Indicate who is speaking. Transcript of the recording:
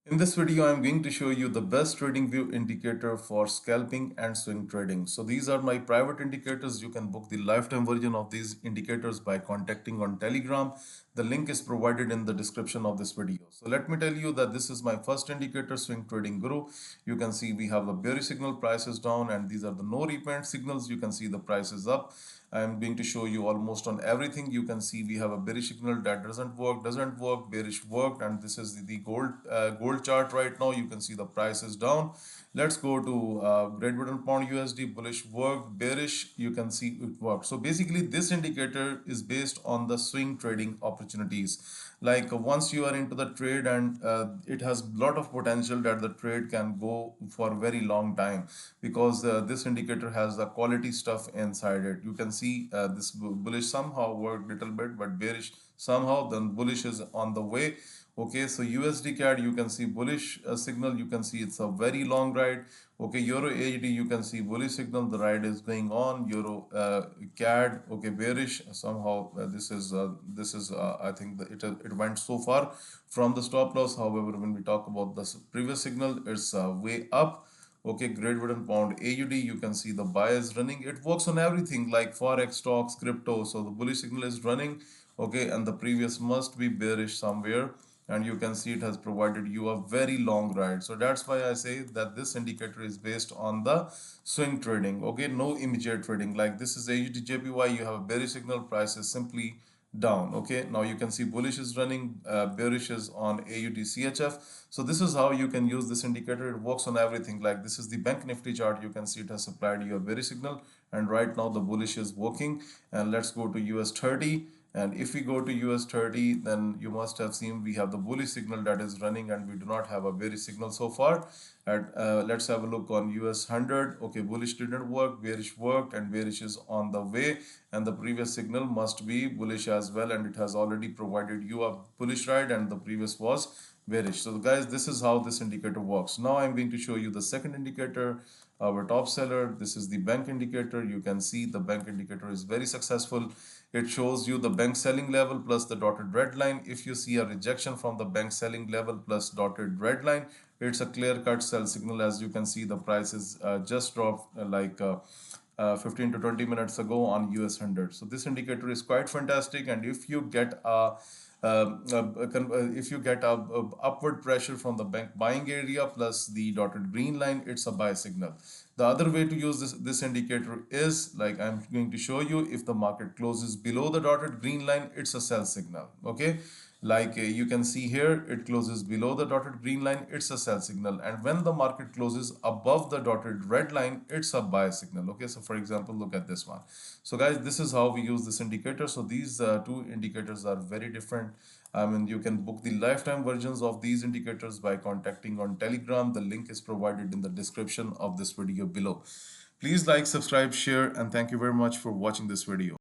Speaker 1: In this video, I'm going to show you the best Tradingview indicator for scalping and swing trading. So these are my private indicators. You can book the lifetime version of these indicators by contacting on Telegram. The link is provided in the description of this video. So let me tell you that this is my first indicator, Swing Trading Guru. You can see we have the bearish signal, price is down, and these are the no repaint signals. You can see the price is up. I'm going to show you almost on everything. You can see we have a bearish signal that doesn't work, bearish worked, and this is the gold chart right now. You can see the price is down. Let's go to Great Britain Pound USD, bullish worked, bearish, you can see it worked. So basically this indicator is based on the swing trading opportunities. Like once you are into the trade and it has a lot of potential that the trade can go for a very long time, because this indicator has the quality stuff inside it. You can see this bullish somehow worked little bit, but bearish somehow, then bullish is on the way. Okay, so USD CAD, you can see bullish signal. You can see it's a very long ride. Okay, Euro AED, you can see bullish signal. The ride is going on. Euro CAD, okay, bearish somehow. This is I think that it went so far from the stop loss. However, when we talk about the previous signal, it's way up. Okay, Great Britain Pound AUD, you can see the buy is running. It works on everything like Forex, stocks, crypto. So the bullish signal is running. Okay, and the previous must be bearish somewhere, and you can see it has provided you a very long ride. So that's why I say that this indicator is based on the swing trading. Okay, no immediate trading. Like this is AUD JPY, you have a bearish signal, price is simply down. Okay, now you can see bullish is running, bearish is on AUD CHF. So this is how you can use this indicator. It works on everything. Like this is the bank nifty chart. You can see it has supplied you a bearish signal, and right now the bullish is working. And let's go to US 30. And if we go to US 30, then you must have seen we have the bullish signal that is running, and we do not have a bearish signal so far. Let's have a look on US 100. Okay, bullish didn't work, bearish worked, and bearish is on the way. And the previous signal must be bullish as well, and it has already provided you a bullish ride, and the previous was bearish. So guys, this is how this indicator works. Now I'm going to show you the second indicator, our top seller. This is the bank indicator. You can see the bank indicator is very successful. It shows you the bank selling level plus the dotted red line. If you see a rejection from the bank selling level plus dotted red line, it's a clear cut sell signal. As you can see, the price is just dropped 15 to 20 minutes ago on US 100. So this indicator is quite fantastic, and if you get a upward pressure from the bank buying area plus the dotted green line, it's a buy signal. The other way to use this indicator is like I'm going to show you. If the market closes below the dotted green line, it's a sell signal. Okay, like you can see here, it closes below the dotted green line, it's a sell signal. And when the market closes above the dotted red line, it's a buy signal. Okay, so for example, look at this one. So guys, this is how we use this indicator. So these two indicators are very different. I mean, you can book the lifetime versions of these indicators by contacting on Telegram. The link is provided in the description of this video below. Please like, subscribe, share, and thank you very much for watching this video.